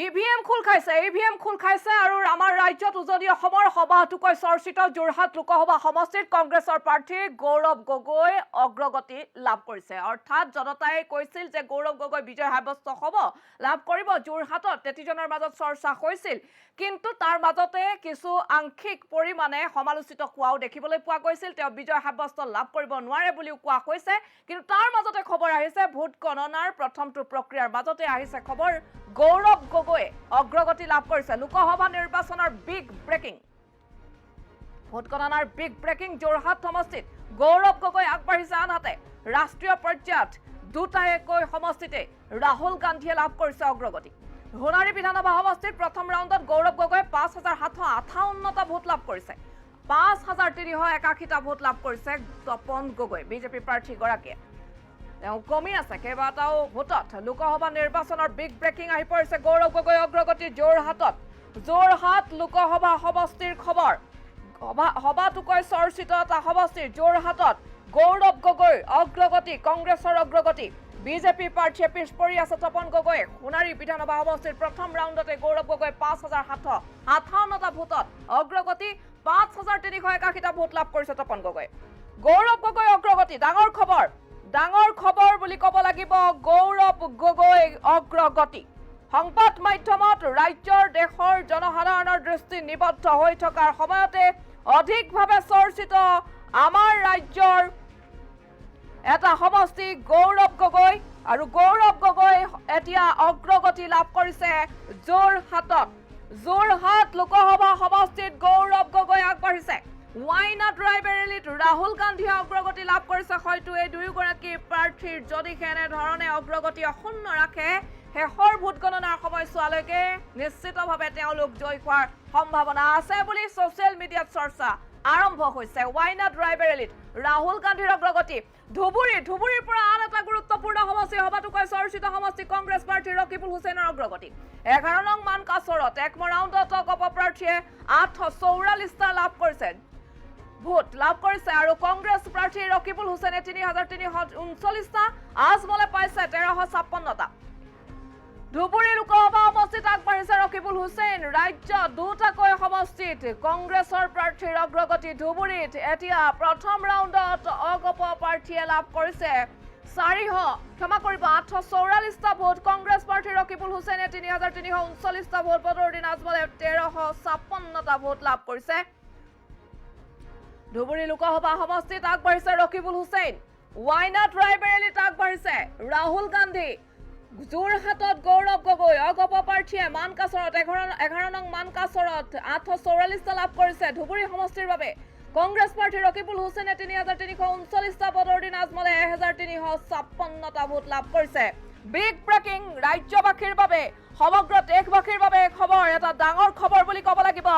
EVM খোল খাইছে আৰু আমাৰ ৰাজ্যত উজনি অসমৰ সভাটোকৈ চৰ্চিত যোৰহাট লোকসভা সমষ্টিত কংগ্ৰেছৰ প্ৰাৰ্থী গৌৰৱ গগৈ অগ্ৰগতি লাভ কৰিছে অৰ্থাৎ জনতাই কৈছিল যে গৌৰৱ গগৈ বিজয় সাব্যস্ত হ'ব লাভ কৰিব যোৰহাটত তেতিজনৰ মাজত চৰ্চা হৈছিল কিন্তু তাৰ মাজতে কিছু আংশিক পৰিমাণে সমালোচিত কোৱাও দেখিবলৈ পোৱা গৈছিল তেওঁ বিজয় সাব্যস্ত লাভ কৰিব নোৱাৰে বুলিও কোৱা হৈছে কিন্তু তাৰ মাজতে খবৰ আহিছে ভোট গণনাৰ প্ৰথমটো প্ৰক্ৰিয়াৰ মাজতে আহিছে খবৰ গৌৰৱ গগৈ অগ্ৰগতি লাভ কৰিছে লোকসভা নিৰ্বাচনৰ বিগ ব্ৰেকিং ভোট গণনাৰ বিগ ব্ৰেকিং যোৰহাট সমষ্টিত গৌৰৱ গগৈ আগবাঢ়িছে আনহাতে ৰাষ্ট্ৰীয় পৰ্যায়ত দুটাকৈ সমষ্টিতে ৰাহুল গান্ধীয়ে লাভ কৰিছে অগ্ৰগতি সোণাৰী বিধানসভা সমষ্টিত প্ৰথম ৰাউণ্ডত গৌৰৱ গগৈ 5758টা ভোট লাভ কৰিছে 5381টা ভোট লাভ কৰিছে তপন গগৈ বিজেপি প্ৰাৰ্থীগৰাকীয়ে কমি আছে কেইবাটাও ভোটত লোকসভা নিৰ্বাচনৰ বিগ ব্ৰেকিং আহি পৰিছে গৌৰৱ গগৈ অগ্ৰগতি যোৰহাট লোকসভা সমষ্টিৰ খবৰ সভাটোকৈ চৰ্চিত এটা সমষ্টিৰ যোৰহাটত গৌৰৱ গগৈ অগ্ৰগতি কংগ্ৰেছৰ অগ্ৰগতি বিজেপি প্ৰাৰ্থীয়ে পিছ পৰি আছে তপন গগৈ সোণাৰী বিধানসভা সমষ্টিৰ প্ৰথম ৰাউণ্ডতে গৌৰৱ গগৈ 5758টা ভোটত অগ্ৰগতি 5381টা ভোট লাভ কৰিছে তপন গগৈ গৌৰৱ গগৈ অগ্ৰগতি ডাঙৰ খবৰ বুলি ক'ব লাগিব গৌৰৱ গগৈ অগ্ৰগতি সংবাদ মাধ্যমত ৰাজ্যৰ দেশৰ জনসাধাৰণৰ দৃষ্টি নিবদ্ধ হৈ থকাৰ সময়তে অধিকভাৱে চৰ্চিত আমাৰ ৰাজ্যৰ এটা সমষ্টি গৌৰৱ গগৈ আৰু গৌৰৱ গগৈ এতিয়া অগ্ৰগতি লাভ কৰিছে যোৰহাট লোকসভা সমষ্টিত গৌৰৱ গগৈ আগবাঢ়িছে ৱাইনাড ৰাইবেৰেলিত ৰাহুল গান্ধীয়ে অগ্ৰগতি লাভ কৰিছে হয়তো এই দুয়োগৰাকী প্ৰাৰ্থীৰ যদি এনেধৰণে অগ্ৰগতি অক্ষুণ্ণ ৰাখে শেষৰ ভোট গণনাৰ সময়ছোৱালৈকে নিশ্চিতভাৱে তেওঁলোক জয় হোৱাৰ সম্ভাৱনা আছে বুলি ছ'চিয়েল মিডিয়াত চৰ্চা আৰম্ভ হৈছে ৱাইনাড ৰাইবেৰেলিত ৰাহুল গান্ধীৰ অগ্ৰগতি ধুবুৰীৰ পৰা আন এটা গুৰুত্বপূৰ্ণ সমষ্টি সভাটোকৈ চৰ্চিত সমষ্টি কংগ্ৰেছ প্ৰাৰ্থী ৰকিবুল হুছেইনৰ অগ্ৰগতি 11 নং মানকাচৰত এক ৰাউণ্ডত অগপ প্ৰাৰ্থীয়ে 844টা লাভ কৰিছে ভোট লাভ কৰিছে আৰু কংগ্ৰেছ প্ৰাৰ্থী ৰকিবুল হুছেইনে 3339টা আজমলে পাইছে 1356টা ধুবুৰী লোকসভা সমষ্টিত আগবাঢ়িছে ৰকিবুল হুছেইন ৰাজ্য দুটাকৈ সমষ্টিত কংগ্ৰেছৰ প্ৰাৰ্থীৰ অগ্ৰগতি ধুবুৰীত এতিয়া প্ৰথম ৰাউণ্ডত অগপ প্ৰাৰ্থীয়ে লাভ কৰিছে 844টা ভোট কংগ্ৰেছ প্ৰাৰ্থী ৰকিবুল হুছেইনে 3339টা ভোট বদৰুদ্দিন আজমলে 1356টা ভোট লাভ কৰিছে ধুবুৰী লোকসভা সমষ্টিত আগবাঢ়িছে ৰকিবুল হুছেইন ৱাইনাড ৰাইবেৰেলিত আগবাঢ়িছে ৰাহুল গান্ধী যোৰহাটত গৌৰৱ গগৈ অগপ প্ৰাৰ্থীয়ে মানকাচৰত 11 নং মানকাচৰত 844টা লাভ কৰিছে ধুবুৰী সমষ্টিৰ বাবে কংগ্ৰেছ প্ৰাৰ্থী ৰকিবুল হুছেইনে 3339টা বদৰুদ্দিন আজমলে 1356টা ভোট লাভ কৰিছে বিগ ব্ৰেকিং ৰাজ্যবাসীৰ বাবে সমগ্ৰ দেশবাসীৰ বাবে খবৰ এটা ডাঙৰ খবৰ বুলি ক'ব লাগিব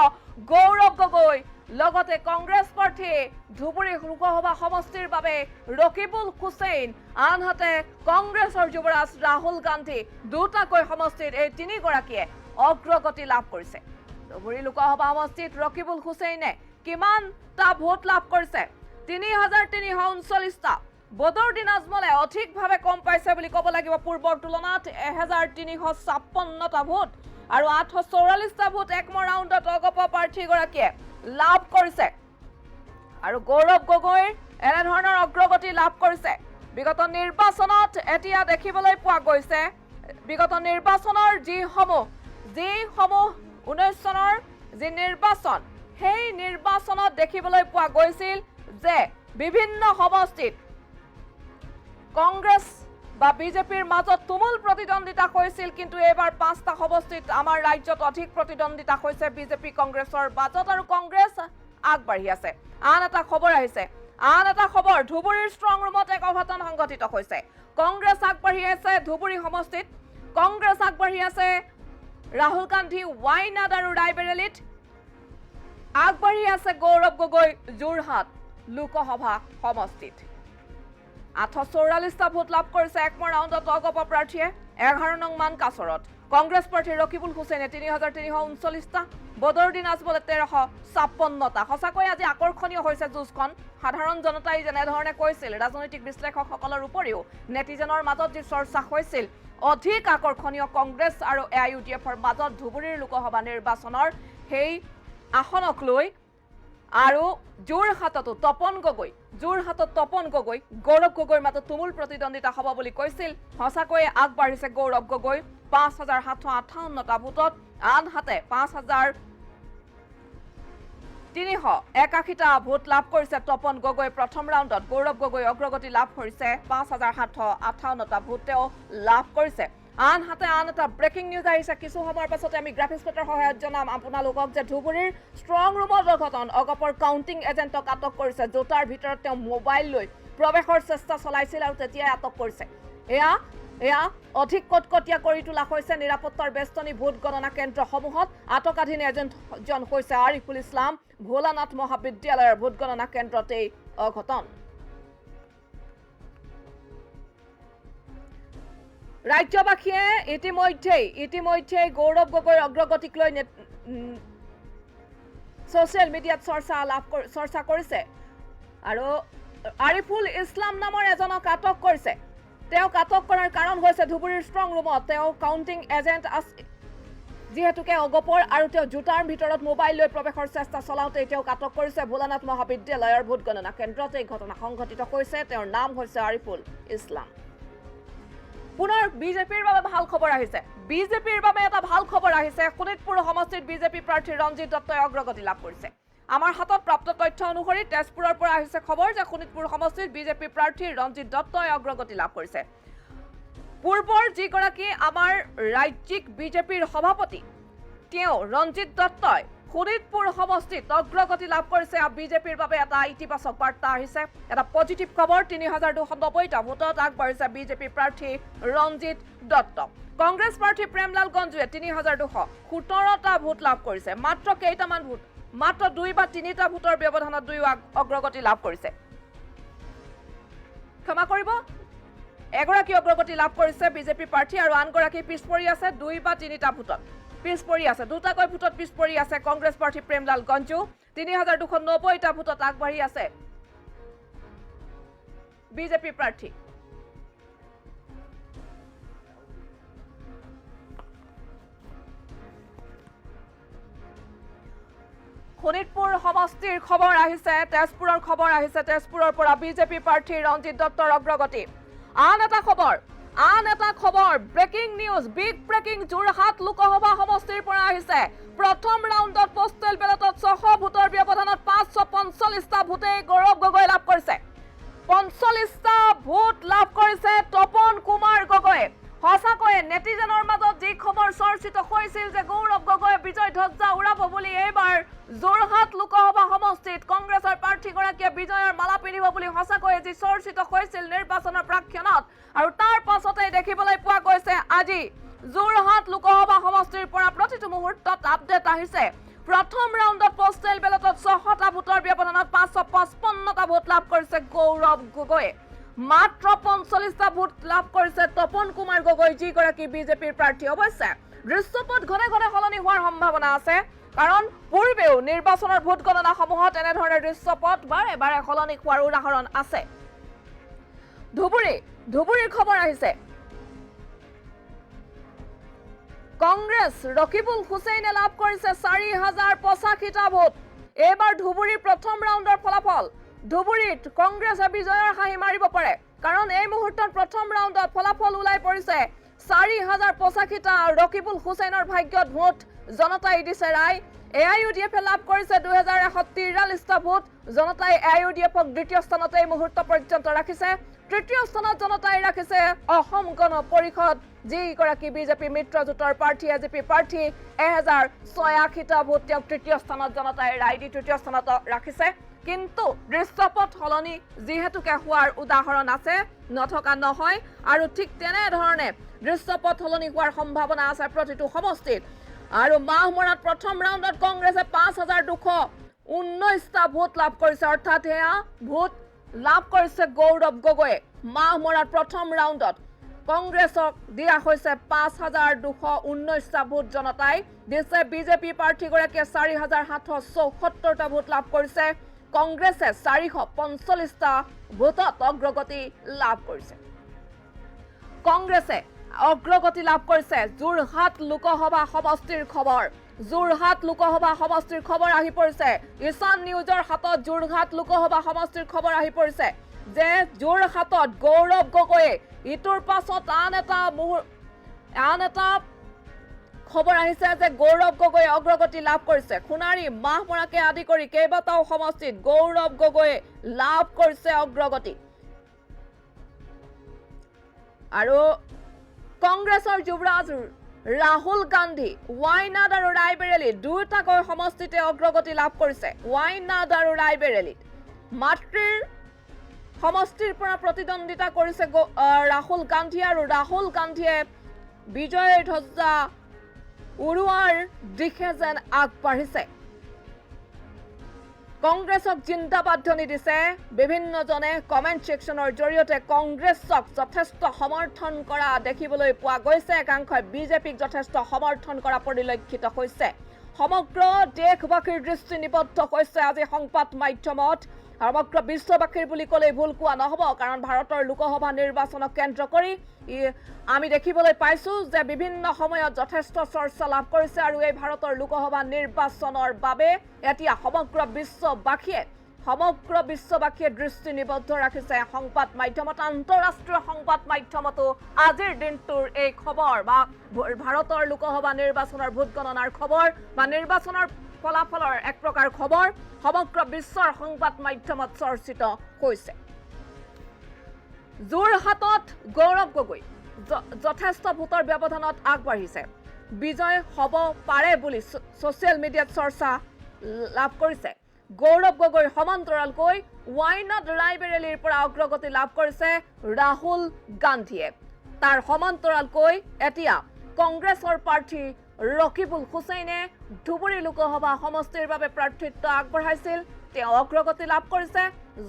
গৌৰৱ গগৈ লগতে কংগ্ৰেছ প্ৰাৰ্থী ধুবুৰী লোকসভা সমষ্টিৰ বাবে ৰকিবুল হুছেইন আনহাতে কংগ্ৰেছৰ যুৱৰাজ ৰাহুল গান্ধী দুটাকৈ সমষ্টিত এই তিনিগৰাকীয়ে অগ্ৰগতি লাভ কৰিছে ধুবুৰী লোকসভা সমষ্টিত ৰকিবুল হুছেইনে কিমানটা ভোট লাভ কৰিছে 3339টা বদৰুদ্দিন আজমলে অধিকভাৱে কম পাইছে বুলি ক'ব লাগিব পূৰ্বৰ তুলনাত 1356টা ভোট আৰু 844টা ভোট এক ৰাউণ্ডত অগপ প্ৰাৰ্থীগৰাকীয়ে লাভ কৰিছে আৰু গৌৰৱ গগৈৰ এনেধৰণৰ অগ্ৰগতি লাভ কৰিছে বিগত নিৰ্বাচনত এতিয়া দেখিবলৈ পোৱা গৈছে বিগত নিৰ্বাচনৰ যিসমূহ 19 চনৰ যি নিৰ্বাচন সেই নিৰ্বাচনত দেখিবলৈ পোৱা গৈছিল যে বিভিন্ন সমষ্টিত কংগ্ৰেছ বা বিজেপিৰ মাজত তুমুল প্ৰতিদ্বন্দ্বিতা হৈছিল কিন্তু এবাৰ 5টা সমষ্টিত আমাৰ ৰাজ্যত অধিক প্ৰতিদ্বন্দ্বিতা হৈছে বিজেপি কংগ্ৰেছৰ মাজত আৰু কংগ্ৰেছ আগবাঢ়ি আছে আন এটা খবৰ আহিছে ধুবুৰীৰ ষ্ট্ৰং ৰুমত এক অঘটন সংঘটিত হৈছে কংগ্ৰেছ আগবাঢ়ি আছে ধুবুৰী সমষ্টিত কংগ্ৰেছ আগবাঢ়ি আছে ৰাহুল গান্ধী ৱাইনাড আৰু ৰাইবেৰেলিত আগবাঢ়ি আছে গৌৰৱ গগৈ যোৰহাট লোকসভা সমষ্টিত 844টা ভোট লাভ কৰিছে এক ৰাউণ্ডত অগপ প্ৰাৰ্থীয়ে 11 নং মানকাচৰত কংগ্ৰেছ প্ৰাৰ্থী ৰকিবুল হুছেইনে 3339টা বদৰুদ্দিন আজমলে 1356টা সঁচাকৈ আজি আকৰ্ষণীয় হৈছে যুঁজখন সাধাৰণ জনতাই যেনেধৰণে কৈছিল ৰাজনৈতিক বিশ্লেষকসকলৰ উপৰিও নেটিজেনৰ মাজত যি চৰ্চা হৈছিল অধিক আকৰ্ষণীয় কংগ্ৰেছ আৰু AIUDFৰ মাজত ধুবুৰীৰ লোকসভা নিৰ্বাচনৰ সেই আসনক লৈ আৰু যোৰহাটতো তপন গগৈ গৌৰৱ গগৈৰ মাজত তুমুল প্ৰতিদ্বন্দ্বিতা হ'ব বুলি কৈছিল সঁচাকৈয়ে আগবাঢ়িছে গৌৰৱ গগৈ 5758টা ভোটত আনহাতে 5381টা ভোট লাভ কৰিছে তপন গগৈ প্ৰথম ৰাউণ্ডত গৌৰৱ গগৈ অগ্ৰগতি লাভ কৰিছে 5758টা ভোট তেওঁ লাভ কৰিছে আনহাতে আন এটা ব্ৰেকিং নিউজ আহিছে কিছু সময়ৰ পাছতে আমি গ্ৰাফিক্স পেটাৰ সহায়ত জনাম আপোনালোকক যে ধুবুৰীৰ ষ্ট্ৰং ৰুমৰ অঘটন অগপৰ কাউণ্টিং এজেণ্টক আটক কৰিছে জোতাৰ ভিতৰত তেওঁ মোবাইল লৈ প্ৰৱেশৰ চেষ্টা চলাইছিল আৰু তেতিয়াই আটক কৰিছে এয়া অধিক কটকটীয়া কৰি তোলা হৈছে নিৰাপত্তাৰ বেষ্টনী ভোট গণনা কেন্দ্ৰসমূহত আটকাধীন এজেণ্টজন হৈছে আৰিফুল ইছলাম ভোলানাথ মহাবিদ্যালয়ৰ ভোট গণনা কেন্দ্ৰতেই অঘটন ৰাজ্যবাসীয়ে ইতিমধ্যেই গৌৰৱ গগৈৰ অগ্ৰগতিক লৈ ছ'চিয়েল মিডিয়াত চৰ্চা কৰিছে আৰু আৰিফুল ইছলাম নামৰ এজনক আটক কৰিছে তেওঁক আটক কৰাৰ কাৰণ হৈছে ধুবুৰীৰ ষ্ট্ৰং ৰুমত তেওঁ কাউণ্টিং এজেণ্ট আছে যিহেতুকে অগপৰ আৰু তেওঁ জোতাৰ ভিতৰত মোবাইল লৈ প্ৰৱেশৰ চেষ্টা চলাওঁতে তেওঁক আটক কৰিছে ভোলানাথ মহাবিদ্যালয়ৰ ভোট গণনা কেন্দ্ৰত এই ঘটনা সংঘটিত হৈছে তেওঁৰ নাম হৈছে আৰিফুল ইছলাম পুনৰ বিজেপিৰ বাবে ভাল খবৰ আহিছে এটা ভাল খবৰ আহিছে শোণিতপুৰ সমষ্টিত বিজেপি প্ৰাৰ্থী ৰঞ্জিত দত্তই অগ্ৰগতি লাভ কৰিছে আমাৰ হাতত প্ৰাপ্ত তথ্য অনুসৰি তেজপুৰৰ পৰা আহিছে খবৰ যে শোণিতপুৰ সমষ্টিত বিজেপি প্ৰাৰ্থী ৰঞ্জিত দত্তই অগ্ৰগতি লাভ কৰিছে পূৰ্বৰ যিগৰাকী আমাৰ ৰাজ্যিক বিজেপিৰ সভাপতি তেওঁ ৰঞ্জিত দত্তই শোণিতপুৰ সমষ্টিত অগ্ৰগতি লাভ কৰিছে বিজেপিৰ বাবে এটা ইতিবাচক বাৰ্তা আহিছে এটা পজিটিভ খবৰ 3290টা ভোটত আগবাঢ়িছে বিজেপি প্ৰাৰ্থী ৰঞ্জিত দত্ত কংগ্ৰেছ প্ৰাৰ্থী প্ৰেমলাল গঞ্জুৱে 3217টা ভোট লাভ কৰিছে মাত্ৰ কেইটামান ভোট মাত্ৰ 2 বা 3টা ভোটৰ ব্যৱধানত দুয়ো অগ্ৰগতি লাভ কৰিছে ক্ষমা কৰিব এগৰাকী অগ্ৰগতি লাভ কৰিছে বিজেপি প্ৰাৰ্থী আৰু আনগৰাকী পিছপৰি আছে 2 বা 3টা ভোটত পিছপৰি আছে দুটাকৈ ভোটত পিছপৰি আছে কংগ্ৰেছ প্ৰাৰ্থী প্ৰেমলাল গঞ্জু 3290টা ভোটত আগবাঢ়ি আছে বিজেপি প্ৰাৰ্থী শোণিতপুৰ সমষ্টিৰ খবৰ আহিছে তেজপুৰৰ খবৰ আহিছে তেজপুৰৰ পৰা বিজেপি প্ৰাৰ্থী ৰঞ্জিত দত্তৰ অগ্ৰগতি আন এটা খবৰ breaking news big breaking Jorhat Lok Sabha সমষ্টিৰ পৰা আহিছে প্ৰথম ৰাউণ্ডত পোষ্টেল বেলটত 600 ভোটৰ ব্যৱধানত 545টা ভোটে গৌৰৱ গগৈ লাভ কৰিছে 45টা ভোট লাভ কৰিছে তপন কুমাৰ গগৈয়ে সঁচাকৈয়ে নেটিজেনৰ মাজত যি খবৰ চৰ্চিত হৈছিল যে গৌৰৱ গগৈয়ে বিজয় ধ্বজা উৰাব বুলি এইবাৰ যোৰহাট লোকসভা সমষ্টিত কংগ্ৰেছৰ প্ৰাৰ্থীগৰাকীয়ে বিজয়ৰ মালা পিন্ধিব বুলি সঁচাকৈয়ে যি চৰ্চিত হৈছিল নিৰ্বাচনৰ প্ৰাক্ষণত আৰু তাৰ পাছতেই দেখিবলৈ পোৱা গৈছে আজি যোৰহাট লোকসভা সমষ্টিৰ পৰা প্ৰতিটো মুহূৰ্তত আপডেট আহিছে প্ৰথম ৰাউণ্ডত পোষ্টেল বেলটত 600টা ভোটৰ ব্যৱধানত 555টা ভোট লাভ কৰিছে গৌৰৱ গগৈয়ে মাত্ৰ 45টা ভোট লাভ কৰিছে তপন কুমাৰ গগৈ যিগৰাকী বিজেপিৰ প্ৰাৰ্থী অৱশ্যে দৃশ্যপট ঘনে ঘনে সলনি হোৱাৰ সম্ভাৱনা আছে কাৰণ পূৰ্বেও নিৰ্বাচনৰ ভোট গণনাসমূহত এনেধৰণৰ দৃশ্যপট বাৰে বাৰে সলনি হোৱাৰ উদাহৰণ আছে ধুবুৰীৰ খবৰ আহিছে কংগ্ৰেছ ৰকিবুল হুছেইনে লাভ কৰিছে 4085টা ভোট এইবাৰ ধুবুৰীৰ প্ৰথম ৰাউণ্ডৰ ফলাফল ধুবুৰীত কংগ্ৰেছে বিজয়ৰ হাঁহি মাৰিব পাৰে কাৰণ এই মুহূৰ্তত প্ৰথম ৰাউণ্ডত ফলাফল ওলাই পৰিছে 4085টা ৰকিবুল হুছেইনৰ ভাগ্যত ভোট জনতাই দিছে ৰায় AIUDFে লাভ কৰিছে 2143টা ভোট জনতাই AIUDFক দ্বিতীয় স্থানত এই মুহূৰ্ত পৰ্যন্ত ৰাখিছে তৃতীয় স্থানত জনতাই ৰাখিছে অসম গণ পৰিষদ যিগৰাকী বিজেপি মিত্ৰজোঁটৰ প্ৰাৰ্থী এজেপি প্ৰাৰ্থী 1086টা ভোট তেওঁক তৃতীয় স্থানত জনতাই ৰায় দি তৃতীয় স্থানত ৰাখিছে কিন্তু দৃশ্যপট সলনি যিহেতুকে হোৱাৰ উদাহৰণ আছে নথকা নহয় আৰু ঠিক তেনেধৰণে দৃশ্যপট সলনি হোৱাৰ সম্ভাৱনা আছে প্ৰতিটো সমষ্টিত আৰু মাহমৰাত প্ৰথম ৰাউণ্ডত কংগ্ৰেছে 5219টা ভোট লাভ কৰিছে অৰ্থাৎ এয়া ভোট লাভ কৰিছে গৌৰৱ গগৈয়ে মাহমৰাত প্ৰথম ৰাউণ্ডত কংগ্ৰেছক দিয়া হৈছে 5219টা ভোট জনতাই দিছে বিজেপি প্ৰাৰ্থীগৰাকীয়ে 4774টা ভোট লাভ কৰিছে কংগ্ৰেছে 445টা ভোটত অগ্ৰগতি লাভ কৰিছে কংগ্ৰেছে অগ্ৰগতি লাভ কৰিছে যোৰহাট লোকসভা সমষ্টিৰ খবৰ যোৰহাট লোকসভা সমষ্টিৰ খবৰ আহি পৰিছে ঈশান নিউজৰ হাতত যোৰহাট লোকসভা সমষ্টিৰ খবৰ আহি পৰিছে যে যোৰহাটত গৌৰৱ গগৈয়ে ইটোৰ পাছত আন এটা খবৰ আহিছে যে গৌৰৱ গগৈয়ে অগ্ৰগতি লাভ কৰিছে সোণাৰী মাহমৰাকে আদি কৰি কেইবাটাও সমষ্টিত গৌৰৱ গগৈয়ে লাভ কৰিছে অগ্ৰগতি আৰু কংগ্ৰেছৰ যুৱৰাজ ৰাহুল গান্ধী ৱাইনাড আৰু ৰায়বেৰেলী দুটাকৈ সমষ্টিতে অগ্ৰগতি লাভ কৰিছে ৱাইনাড আৰু ৰায়বেৰেলীত মাতৃৰ সমষ্টিৰ পৰা প্ৰতিদ্বন্দ্বিতা কৰিছে ৰাহুল গান্ধী আৰু ৰাহুল গান্ধীয়ে বিজয়ৰ ধ্বজা উৰুৱাৰ দিশে যেন আগবাঢ়িছে কংগ্ৰেছক জিন্দাবাদ ধ্বনি দিছে বিভিন্নজনে কমেন্ট সেকশনৰ জৰিয়তে কংগ্ৰেছক যথেষ্ট সমৰ্থন কৰা দেখিবলৈ পোৱা গৈছে একাংশই বিজেপিক যথেষ্ট সমৰ্থন কৰা পৰিলক্ষিত হৈছে সমগ্ৰ দেশবাসীৰ দৃষ্টি নিবদ্ধ হৈছে আজি সংবাদ মাধ্যমত সমগ্ৰ বিশ্ববাসীৰ বুলি ক'লে ভুল কোৱা নহব কাৰণ ভাৰতৰ লোকসভা নিৰ্বাচনক কেন্দ্ৰ কৰি আমি দেখিবলৈ পাইছো যে বিভিন্ন সময়ত যথেষ্ট চৰ্চা লাভ কৰিছে আৰু এই ভাৰতৰ লোকসভা নিৰ্বাচনৰ বাবে এতিয়া সমগ্ৰ বিশ্ববাসীয়ে দৃষ্টি নিবদ্ধ ৰাখিছে সংবাদ মাধ্যমত আন্তঃৰাষ্ট্ৰীয় সংবাদ মাধ্যমতো আজিৰ দিনটোৰ এই খবৰ বা ভাৰতৰ লোকসভা নিৰ্বাচনৰ ভোট গণনাৰ খবৰ বা নিৰ্বাচনৰ ফলাফলৰ এক প্ৰকাৰ খবৰ সমগ্ৰ বিশ্বৰ সংবাদ মাধ্যমত চৰ্চিত হৈছে যোৰহাটত গৌৰৱ গগৈ যথেষ্ট ভোটৰ ব্যৱধানত আগবাঢ়িছে বিজয় হ'ব পাৰে বুলি ছ'চিয়েল মিডিয়াত চৰ্চা লাভ কৰিছে গৌৰৱ গগৈৰ সমান্তৰালকৈ ৱাইনাড ৰায়বেৰেলীৰ পৰা অগ্ৰগতি লাভ কৰিছে ৰাহুল গান্ধীয়ে তাৰ সমান্তৰালকৈ এতিয়া কংগ্ৰেছৰ প্ৰাৰ্থী ৰকিবুল হুছেইনে ধুবুৰী লোকসভা সমষ্টিৰ বাবে প্ৰাৰ্থিত্ব আগবঢ়াইছিল তেওঁ অগ্ৰগতি লাভ কৰিছে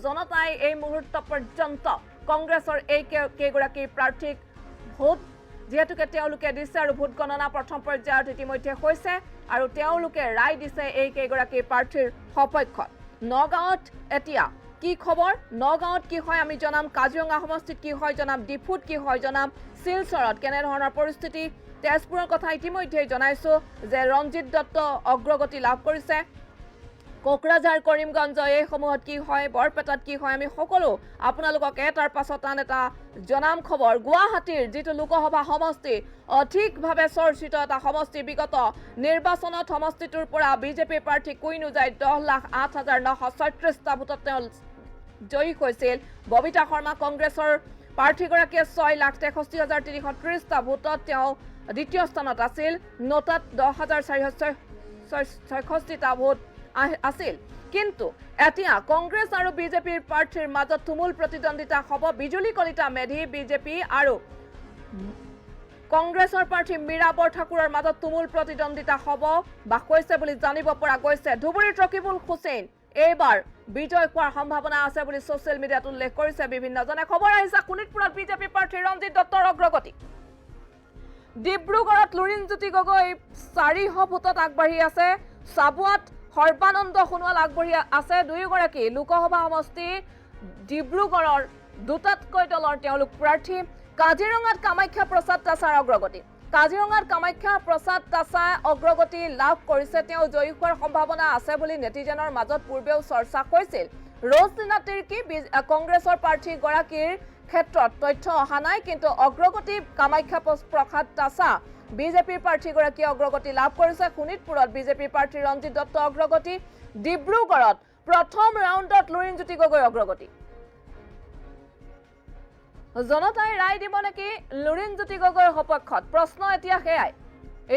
জনতাই এই মুহূৰ্ত পৰ্যন্ত কংগ্ৰেছৰ এই কেইগৰাকী প্ৰাৰ্থীক ভোট যেহেতুকে তেওঁলোকে দিছে আৰু ভোট গণনা প্ৰথম পৰ্যায়ত ইতিমধ্যে হৈছে আৰু তেওঁলোকে ৰায় দিছে এই কেইগৰাকী প্ৰাৰ্থীৰ সপক্ষত নগাঁৱত এতিয়া কি খবৰ নগাঁৱত কি হয় আমি জনাম কাজিৰঙা সমষ্টিত কি হয় জনাম ডিফুত কি হয় জনাম শিলচৰত কেনে ধৰণৰ পৰিস্থিতি তেজপুৰৰ কথা ইতিমধ্যে জনাইছো যে ৰঞ্জিত দত্ত অগ্ৰগতি লাভ কৰিছে কোকৰাঝাৰ কৰিমগঞ্জ এই সমূহত কি হয় বৰপেটাত কি হয় আমি সকলো আপোনালোকক এটাৰ পাছত আন এটা জনাম খবৰ গুৱাহাটীৰ যিটো লোকসভা সমষ্টি অধিকভাৱে চৰ্চিত এটা সমষ্টি বিগত নিৰ্বাচনত সমষ্টিটোৰ পৰা বিজেপি প্ৰাৰ্থী কুইনুজাই 10,08,936টা ভোটত তেওঁ জয়ী হৈছিল ববিতা শৰ্মা কংগ্ৰেছৰ প্ৰাৰ্থীগৰাকীয়ে 6,63,330টা ভোটত তেওঁ দ্বিতীয় স্থানত আছিল নটাত 10,466টা ভোট আছিল কিন্তু এতিয়া কংগ্ৰেছ আৰু বিজেপিৰ প্ৰাৰ্থীৰ মাজত তুমুল প্ৰতিদ্বন্দ্বিতা হ'ব বিজুলী কলিতা মেধি বিজেপি আৰু কংগ্ৰেছৰ প্ৰাৰ্থী মীৰা বৰঠাকুৰৰ মাজত তুমুল প্ৰতিদ্বন্দ্বিতা হ'ব বা হৈছে বুলি জানিব পৰা গৈছে ধুবুৰীত ৰকিবুল হুছেইন এইবাৰ বিজয় হোৱাৰ সম্ভাৱনা আছে বুলি ছ'চিয়েল মিডিয়াত উল্লেখ কৰিছে বিভিন্নজনে খবৰ আহিছে শোণিতপুৰত বিজেপি প্ৰাৰ্থী ৰঞ্জিত দত্তৰ অগ্ৰগতি ডিব্ৰুগড়ত লুৰিণজ্যোতি গগৈ 400 ভোটত আগবাঢ়ি আছে চাবুৱাত সৰ্বানন্দ সোণোৱাল আগবাঢ়ি আছে দুয়োগৰাকী লোকসভা সমষ্টি ডিব্ৰুগড়ৰ দুটাতকৈ দলৰ তেওঁলোক প্ৰাৰ্থী কাজিৰঙাত কামাখ্যা প্ৰসাদ তাছাৰ অগ্ৰগতি কাজিৰঙাত কামাখ্যা প্ৰসাদ তাছাই অগ্ৰগতি লাভ কৰিছে তেওঁ জয়ী হোৱাৰ সম্ভাৱনা আছে বুলি নেটিজেনৰ মাজত পূৰ্বেও চৰ্চা হৈছিল ৰজদিনা তিৰ্কি কংগ্ৰেছৰ প্ৰাৰ্থীগৰাকীৰ ক্ষেত্ৰত তথ্য অহা নাই কিন্তু অগ্ৰগতি কামাখ্যা প্ৰসাদ তাছা বিজেপিৰ প্ৰাৰ্থীগৰাকীয়ে অগ্ৰগতি লাভ কৰিছে শোণিতপুৰত বিজেপিৰ প্ৰাৰ্থী ৰঞ্জিত দত্ত অগ্ৰগতি ডিব্ৰুগড়ত প্ৰথম ৰাউণ্ডত লুৰিণজ্যোতি গগৈ অগ্ৰগতি জনতাই ৰায় দিব নেকি লুৰিণজ্যোতি গগৈৰ সপক্ষত প্ৰশ্ন এতিয়া সেয়াই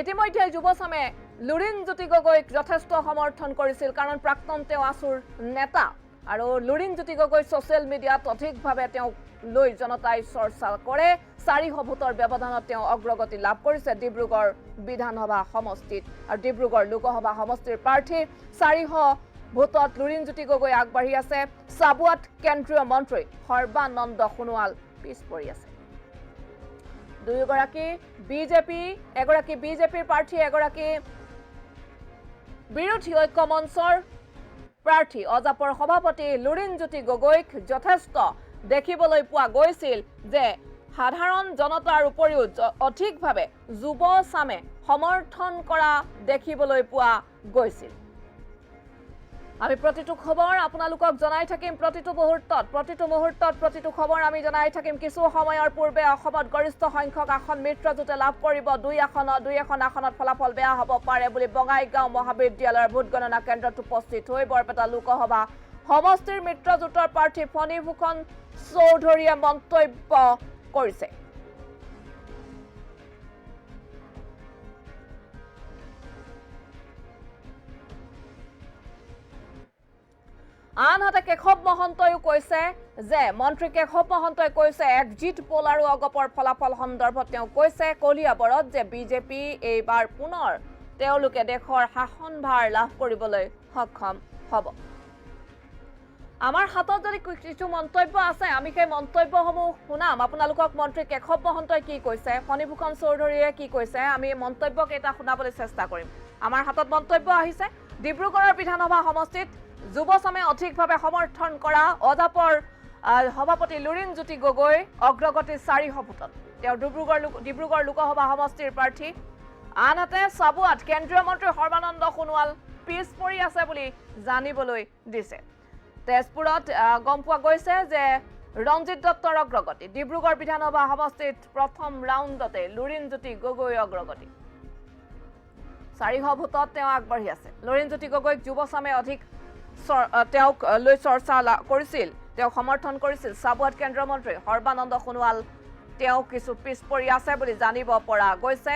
ইতিমধ্যে যুৱচামে লুৰিণজ্যোতি গগৈক যথেষ্ট সমৰ্থন কৰিছিল কাৰণ প্ৰাক্তন তেওঁ আছুৰ নেতা আৰু লুৰিণজ্যোতি গগৈ ছ'চিয়েল মিডিয়াত অধিকভাৱে তেওঁক লৈ জনতাই চৰ্চা কৰে 400 ভোটৰ ব্যৱধানত তেওঁ অগ্ৰগতি লাভ কৰিছে ডিব্ৰুগড় বিধানসভা সমষ্টিত আৰু ডিব্ৰুগড় লোকসভা সমষ্টিৰ প্ৰাৰ্থী 400 ভোটত লুৰিণজ্যোতি গগৈ আগবাঢ়ি আছে চাবুৱাত কেন্দ্ৰীয় মন্ত্ৰী সৰ্বানন্দ সোণোৱাল পিছ পৰি আছে দুয়োগৰাকী বিজেপি এগৰাকী বিজেপিৰ প্ৰাৰ্থী এগৰাকী বিৰোধী ঐক্য মঞ্চৰ প্ৰাৰ্থী অজাপৰ সভাপতি লুৰিণজ্যোতি গগৈক যথেষ্ট দেখিবলৈ পোৱা গৈছিল যে সাধাৰণ জনতাৰ উপৰিও অধিকভাৱে যুৱ চামে সমৰ্থন কৰা দেখিবলৈ পোৱা গৈছিল আমি প্ৰতিটো খবৰ আপোনালোকক জনাই থাকিম প্ৰতিটো মুহূৰ্তত প্ৰতিটো খবৰ আমি জনাই থাকিম কিছু সময়ৰ পূৰ্বে অসমত গৰিষ্ঠ সংখ্যক আসন মিত্ৰজোঁটে লাভ কৰিব দুই এখন আসনত ফলাফল বেয়া হ'ব পাৰে বুলি বঙাইগাঁও মহাবিদ্যালয়ৰ ভোট গণনা কেন্দ্ৰত উপস্থিত হৈ বৰপেটা লোকসভা সমষ্টিৰ মিত্ৰজোঁটৰ প্ৰাৰ্থী ফণীভূষণ চৌধুৰীয়ে মন্তব্য কৰিছে আনহাতে কেশৱ মহন্তইও কৈছে যে মন্ত্ৰী কেশৱ মহন্তই কৈছে এক্সিট পোল আৰু অগপৰ ফলাফল সন্দৰ্ভত তেওঁ কৈছে কলিয়াবৰত যে বিজেপি এইবাৰ পুনৰ তেওঁলোকে দেশৰ শাসনভাৰ লাভ কৰিবলৈ সক্ষম হ'ব আমাৰ হাতত যদি কিছু মন্তব্য আছে আমি সেই মন্তব্যসমূহ শুনাম আপোনালোকক মন্ত্ৰী কেশৱ মহন্তই কি কৈছে ফণীভূষণ চৌধুৰীয়ে কি কৈছে আমি মন্তব্যকেইটা শুনাবলৈ চেষ্টা কৰিম আমাৰ হাতত মন্তব্য আহিছে ডিব্ৰুগড়ৰ বিধানসভা সমষ্টিত যুৱচামে অধিকভাৱে সমৰ্থন কৰা অজাপৰ সভাপতি লুৰিণজ্যোতি গগৈ অগ্ৰগতি 400 ভোটত তেওঁ ডিব্ৰুগড় লোকসভা সমষ্টিৰ প্ৰাৰ্থী আনহাতে চাবুৱাত কেন্দ্ৰীয় মন্ত্ৰী সৰ্বানন্দ সোণোৱাল পিছ পৰি আছে বুলি জানিবলৈ দিছে তেজপুৰত গম পোৱা গৈছে যে ৰঞ্জিত দত্তৰ অগ্ৰগতি ডিব্ৰুগড় বিধানসভা সমষ্টিত প্ৰথম ৰাউণ্ডতে লুৰিণজ্যোতি গগৈ অগ্ৰগতি 400 ভোটত তেওঁ আগবাঢ়ি আছে লুৰিণজ্যোতি গগৈক যুৱচামে অধিক তেওঁক লৈ চৰ্চা কৰিছিল তেওঁ সমৰ্থন কৰিছিল চাবুৱাত কেন্দ্ৰীয় মন্ত্ৰী সৰ্বানন্দ সোণোৱাল তেওঁ কিছু পিছ পৰি আছে বুলি জানিব পৰা গৈছে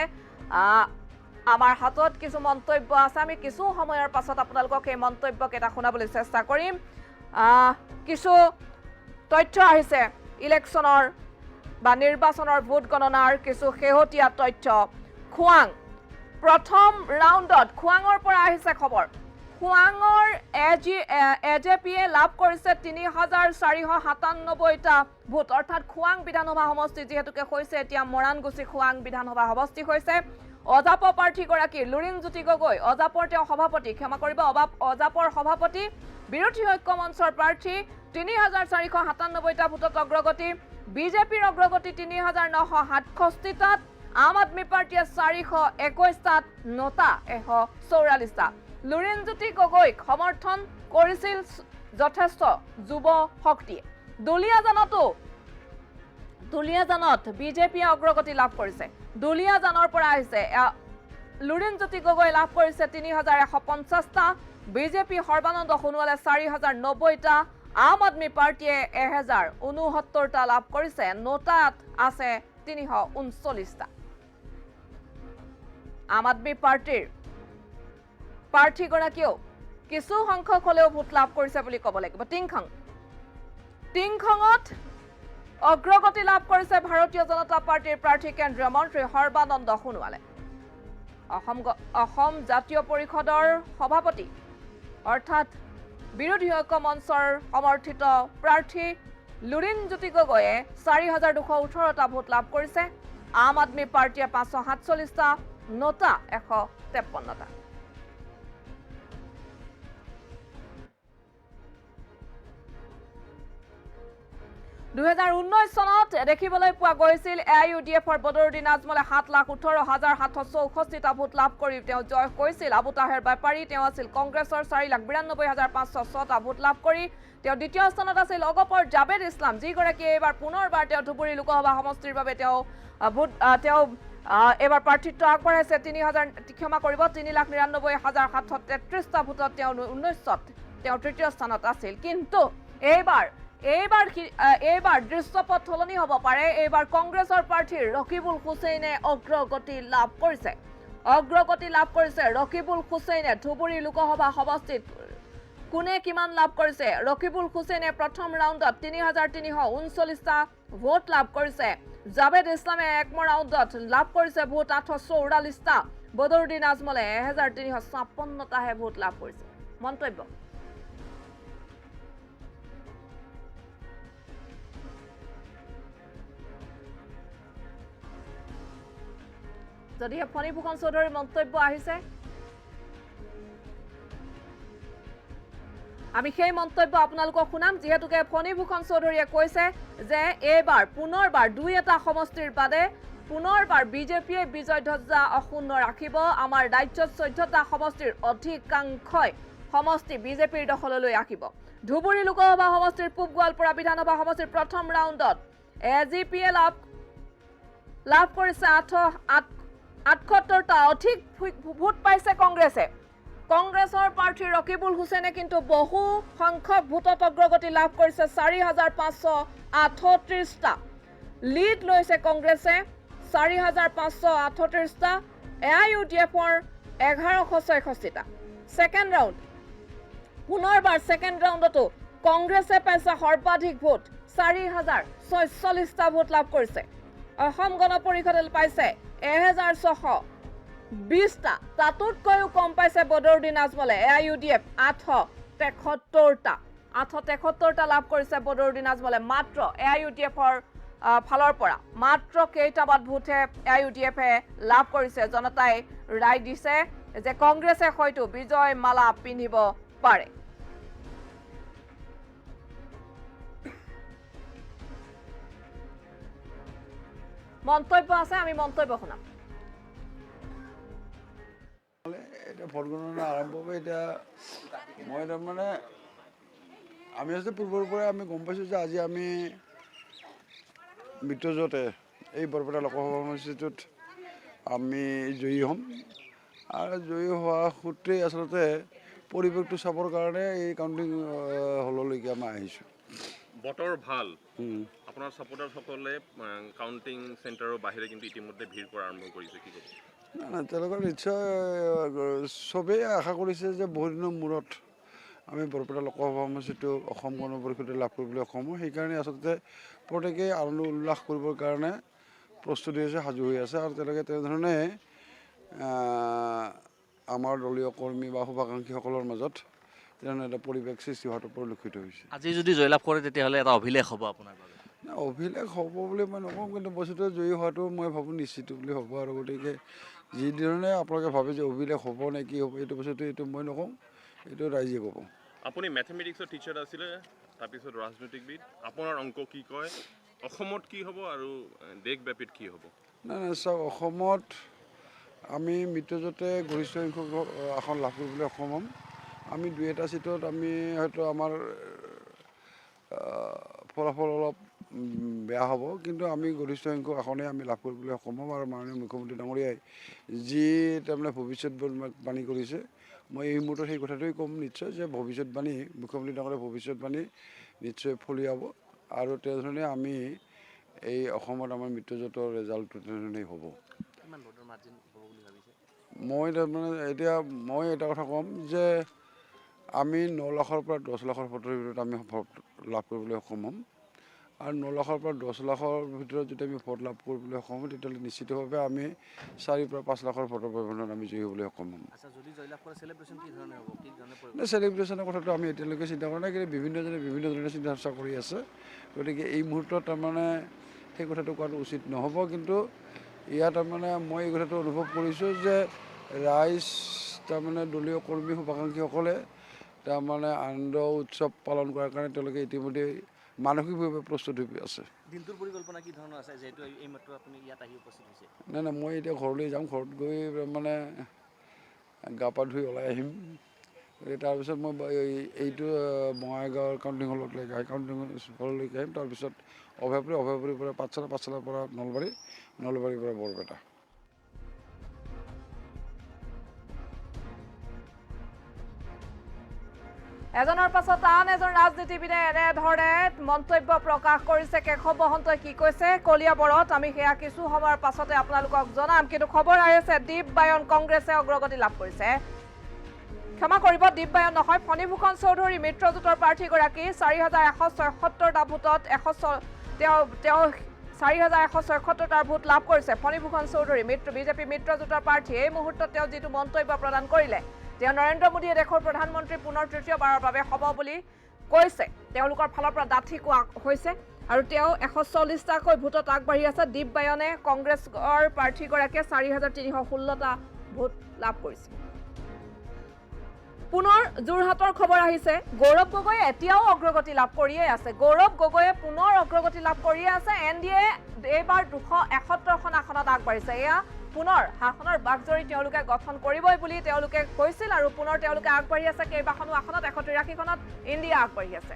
আমাৰ হাতত কিছু মন্তব্য আছে আমি কিছু সময়ৰ পাছত আপোনালোকক এই মন্তব্যকেইটা শুনাবলৈ চেষ্টা কৰিম কিছু তথ্য আহিছে ইলেকশ্যনৰ বা নিৰ্বাচনৰ ভোট গণনাৰ কিছু শেহতীয়া তথ্য খুৱাং প্ৰথম ৰাউণ্ডত খুৱাঙৰ পৰা আহিছে খবৰ খুৱাঙৰ এজেপিয়ে লাভ কৰিছে 3497টা ভোট অৰ্থাৎ খুৱাং বিধানসভা সমষ্টি যেহেতুকে হৈছে এতিয়া মৰাণগুচি খুৱাং বিধানসভা সমষ্টি হৈছে অজাপ প্ৰাৰ্থীগৰাকী লুৰিণজ্যোতি গগৈ অজাপৰ তেওঁ সভাপতি ক্ষমা কৰিব অজাপৰ সভাপতি বিৰোধী ঐক্য মঞ্চৰ প্ৰাৰ্থী 3497টা ভোটত অগ্ৰগতি বিজেপিৰ অগ্ৰগতি 3967টাত আম আদমি পাৰ্টিয়ে 421টাত নটা 144টা লুৰিণজ্যোতি গগৈক সমৰ্থন কৰিছিল যথেষ্ট যুৱ শক্তিয়ে দুলিয়াজানত বিজেপিয়ে অগ্ৰগতি লাভ কৰিছে দুলিয়াজানৰ পৰা আহিছে লুৰিণজ্যোতি গগৈ লাভ কৰিছে 3150টা বিজেপি সৰ্বানন্দ সোণোৱালে 4090টা আম আদমি পাৰ্টিয়ে 1069টা লাভ কৰিছে নটাত আছে 339টা আম আদমি পাৰ্টিৰ প্ৰাৰ্থীগৰাকীও কিছু সংখ্যক হলেও ভোট লাভ কৰিছে বুলি ক'ব লাগিব টিংখঙত অগ্ৰগতি লাভ কৰিছে ভাৰতীয় জনতা পাৰ্টিৰ প্ৰাৰ্থী কেন্দ্ৰীয় মন্ত্ৰী সৰ্বানন্দ সোণোৱালে অসম জাতীয় পৰিষদৰ সভাপতি অৰ্থাৎ বিৰোধী ঐক্য মঞ্চৰ সমৰ্থিত প্ৰাৰ্থী লুৰিণজ্যোতি গগৈয়ে 4218টা ভোট লাভ কৰিছে আম আদমি পাৰ্টিয়ে 547টা নটা 153টা 2019 চনত দেখিবলৈ পোৱা গৈছিল AIUDFৰ বদৰুদ্দিন আজমলে 7,18,764টা ভোট লাভ কৰি তেওঁ জয় কৰিছিল আবু তাহেৰ বেপাৰী তেওঁ আছিল কংগ্ৰেছৰ 4,92,506টা ভোট লাভ কৰি তেওঁ দ্বিতীয় স্থানত আছিল অগপৰ জাবেদ ইছলাম যিগৰাকী এইবাৰ পুনৰবাৰ তেওঁ ধুবুৰী লোকসভা সমষ্টিৰ বাবে তেওঁ এবাৰ প্ৰাৰ্থিত্ব আগবঢ়াইছে 3,99,733টা ভোটত তেওঁ 19ত তেওঁ তৃতীয় স্থানত আছিল কিন্তু এইবাৰ দৃশ্যপট সলনি হ'ব পাৰে এইবাৰ কংগ্ৰেছৰ প্ৰাৰ্থী ৰকিবুল হুছেইনে অগ্ৰগতি লাভ কৰিছে ৰকিবুল হুছেইনে ধুবুৰী লোকসভা সমষ্টিত কোনে কিমান লাভ কৰিছে ৰকিবুল হুছেইনে প্ৰথম ৰাউণ্ডত 3339টা ভোট লাভ কৰিছে জাবেদ ইছলামে এক ৰাউণ্ডত লাভ কৰিছে ভোট 844টা বদৰুদ্দিন আজমলে 1356টাহে ভোট লাভ কৰিছে মন্তব্য যদিহে ফণীভূষণ চৌধুৰীৰ মন্তব্য আহিছে আমি সেই মন্তব্য আপোনালোকক শুনাম যেহেতুকে ফণীভূষণ চৌধুৰীয়ে কৈছে যে এইবাৰ পুনৰবাৰ দুই এটা সমষ্টিৰ বাদে পুনৰবাৰ বিজেপিয়ে বিজয় ধ্বজা অক্ষুণ্ণ ৰাখিব আমাৰ ৰাজ্যত 14টা সমষ্টিৰ অধিকাংশই সমষ্টি বিজেপিৰ দখললৈ ৰাখিব ধুবুৰী লোকসভা সমষ্টিৰ পূব গোৱালপাৰা বিধানসভা সমষ্টিৰ প্ৰথম ৰাউণ্ডত এজিপিয়ে লাভ কৰিছে 78টা অধিক ভোট পাইছে কংগ্ৰেছে কংগ্ৰেছৰ প্ৰাৰ্থী ৰকিবুল হুছেইনে কিন্তু বহু সংখ্যক ভোটত অগ্ৰগতি লাভ কৰিছে 4538টা লিড লৈছে কংগ্ৰেছে 4538টা এআইইউডিএফৰ 1166টা সেকেন্ড ৰাউণ্ড পুনৰবাৰ সেকেন্ড ৰাউণ্ডতো কংগ্ৰেছে পাইছে সৰ্বাধিক ভোট 4046টা ভোট লাভ কৰিছে অসম গণ পৰিষদে পাইছে 1620টা তাতোতকৈও কম পাইছে বদৰুদ্দিন আজমলে এআইইউডিএফ 873টা লাভ কৰিছে বদৰুদ্দিন আজমলে মাত্ৰ এআইইউডিএফৰ ফালৰ পৰা মাত্ৰ কেইটামান ভোটে এআইইউডিএফে লাভ কৰিছে জনতাই ৰায় দিছে যে কংগ্ৰেছে হয়তো বিজয় মালা পিন্ধিব পাৰে মন্তব্য আছে আমি মন্তব্য শুনাম এটা ভোট গণনা আৰম্ভ হ'ব এতিয়া মই তাৰমানে আমি আচলতে পূৰ্বৰ পৰাই আমি গম পাইছোঁ যে আজি আমি মিত্ৰজোঁটে এই বৰপেটা লোকসভা সমষ্টিটোত আমি জয়ী হ'ম আৰু জয়ী হোৱা সূত্ৰে আচলতে পৰিৱেশটো চাবৰ কাৰণে এই কাউণ্টিং হললৈকে আমি আহিছোঁ বতৰ ভাল আপোনাৰ সাপোৰ্টাৰসকলে কাউণ্টিং চেণ্টাৰৰ বাহিৰে কিন্তু ইতিমধ্যে ভিৰ কৰা আৰম্ভ কৰিছে কি ক'ব না তেওঁলোকৰ নিশ্চয় চবেই আশা কৰিছে যে বহুদিনৰ মূৰত আমি বৰপেটা লোকসভা সমষ্টিটো অসম গণ পৰিষদে লাভ কৰিবলৈ সক্ষম হওঁ সেইকাৰণে আচলতে প্ৰত্যেকেই আনন্দ উল্লাস কৰিবৰ কাৰণে প্ৰস্তুতি হৈছে সাজু হৈ আছে আৰু তেওঁলোকে তেনেধৰণে আমাৰ দলীয় কৰ্মী বা শুভাকাংক্ষীসকলৰ মাজত তেনেধৰণে এটা পৰিৱেশ সৃষ্টি হোৱাটো পৰিলক্ষিত হৈছে আজি যদি জয়লাভ কৰে তেতিয়াহ'লে এটা অভিলেখ হ'ব আপোনাৰ বাবে না অভিলেখ হ'ব বুলি মই নকওঁ কিন্তু বস্তুটো জয়ী হোৱাটো মই ভাবোঁ নিশ্চিত বুলি হ'ব আৰু গতিকে যিধৰণে আপোনালোকে ভাবে যে অভিলেখ হ'ব নে কি হ'ব এইটো বস্তুটো এইটো মই নকওঁ এইটো ৰাইজে ক'ব আপুনি মেথমেটিক্সৰ টিচাৰ আছিলে তাৰপিছত ৰাজনৈতিকবিদ আপোনাৰ অংক কি কয় অসমত কি হ'ব আৰু দেশব্যাপীত কি হ'ব নাই নাই চাওক অসমত আমি মিত্ৰজোঁটে গৰিষ্ঠ সংখ্যক আসন লাভ কৰিবলৈ সক্ষম হ'ম আমি দুই এটা চিটত আমি হয়তো আমাৰ ফলাফল অলপ বেয়া হ'ব কিন্তু আমি গৰিষ্ঠ সংখ্যক আসনে আমি লাভ কৰিবলৈ সক্ষম হ'ম আৰু মাননীয় মুখ্যমন্ত্ৰী ডাঙৰীয়াই যি তাৰমানে ভৱিষ্যতবাণী কৰিছে মই এই মুহূৰ্তত সেই কথাটোৱে ক'ম নিশ্চয় যে ভৱিষ্যতবাণী মুখ্যমন্ত্ৰী ডাঙৰীয়াৰ ভৱিষ্যতবাণী নিশ্চয় ফলিয়াব আৰু তেনেধৰণে আমি এই অসমত আমাৰ মিত্ৰজোঁটৰ ৰেজাল্টটো তেনেধৰণেই হ'ব মই তাৰমানে এতিয়া মই এটা কথা ক'ম যে আমি 9 লাখৰ পৰা 10 লাখৰ ভোটৰ ভিতৰত আমি ভোট লাভ কৰিবলৈ সক্ষম হ'ম আৰু 9 লাখৰ পৰা 10 লাখৰ ভিতৰত যদি আমি ভোট লাভ কৰিবলৈ সক্ষম হওঁ তেতিয়াহ'লে নিশ্চিতভাৱে আমি 4 পৰা 5 লাখৰ ভোটৰ ব্যৱধানত আমি জয়ী হ'বলৈ সক্ষম হ'ম চেলিব্ৰেশ্যনৰ কথাটো আমি এতিয়ালৈকে চিন্তা কৰা নাই কিন্তু বিভিন্নজনে বিভিন্ন ধৰণে চিন্তা চৰ্চা কৰি আছে গতিকে এই মুহূৰ্তত তাৰমানে সেই কথাটো কোৱাটো উচিত নহ'ব কিন্তু ইয়াত তাৰমানে মই এই কথাটো অনুভৱ কৰিছোঁ যে ৰাইজ তাৰমানে দলীয় কৰ্মী শুভাকাংক্ষীসকলে তাৰমানে আনন্দ উৎসৱ পালন কৰাৰ কাৰণে তেওঁলোকে ইতিমধ্যে মানসিকভাৱে প্ৰস্তুত হৈ আছে দিনটোৰ পৰিকল্পনা কি ধৰণৰ আছে যেহেতু এইমাত্ৰ আপুনি ইয়াত আহি উপস্থিত হৈছে নাই নাই মই এতিয়া ঘৰলৈ যাম ঘৰত গৈ মানে গা পা ধুই ওলাই আহিম তাৰপিছত মই এইটো বঙাইগাঁৱৰ কাউণ্টিং হললৈকে আহি কাউণ্টিং হললৈকে আহিম তাৰপিছত অভয়পুৰীৰ পৰা পাঠশালাৰ পৰা নলবাৰীৰ পৰা বৰপেটা এজনৰ পাছত আন এজন ৰাজনীতিবিদে এনেধৰণে মন্তব্য প্ৰকাশ কৰিছে কেশৱ মহন্তই কি কৈছে কলিয়াবৰত আমি সেয়া কিছু সময়ৰ পাছতে আপোনালোকক জনাম কিন্তু খবৰ আহি আছে দীপ বায়ন কংগ্ৰেছে অগ্ৰগতি লাভ কৰিছে ক্ষমা কৰিব দীপ বায়ন নহয় ফণীভূষণ চৌধুৰী মিত্ৰজোঁটৰ প্ৰাৰ্থীগৰাকী 4176টা ভোটত তেওঁ 4176টা ভোট লাভ কৰিছে ফণীভূষণ চৌধুৰী বিজেপি মিত্ৰজোঁটৰ প্ৰাৰ্থী এই মুহূৰ্তত তেওঁ যিটো মন্তব্য প্ৰদান কৰিলে তেওঁ নৰেন্দ্ৰ মোদীয়ে দেশৰ প্ৰধানমন্ত্ৰী পুনৰ তৃতীয়বাৰৰ বাবে হ'ব বুলি কৈছে তেওঁলোকৰ ফালৰ পৰা ডাঠি কোৱা হৈছে আৰু তেওঁ 140টাকৈ ভোটত আগবাঢ়ি আছে দীপ বায়নে কংগ্ৰেছৰ প্ৰাৰ্থীগৰাকীয়ে 4316টা ভোট লাভ কৰিছে পুনৰ যোৰহাটৰ খবৰ আহিছে গৌৰৱ গগৈয়ে এতিয়াও অগ্ৰগতি লাভ কৰিয়ে আছে গৌৰৱ গগৈয়ে পুনৰ অগ্ৰগতি লাভ কৰিয়ে আছে এনডিএ এইবাৰ 271খন আসনত আগবাঢ়িছে এয়া পুনৰ শাসনৰ বাগজৰি তেওঁলোকে গঠন কৰিবই বুলি তেওঁলোকে কৈছিল আৰু পুনৰ তেওঁলোকে আগবাঢ়ি আছে কেইবাখনো আসনত 183খনত ইণ্ডিয়া আগবাঢ়ি আছে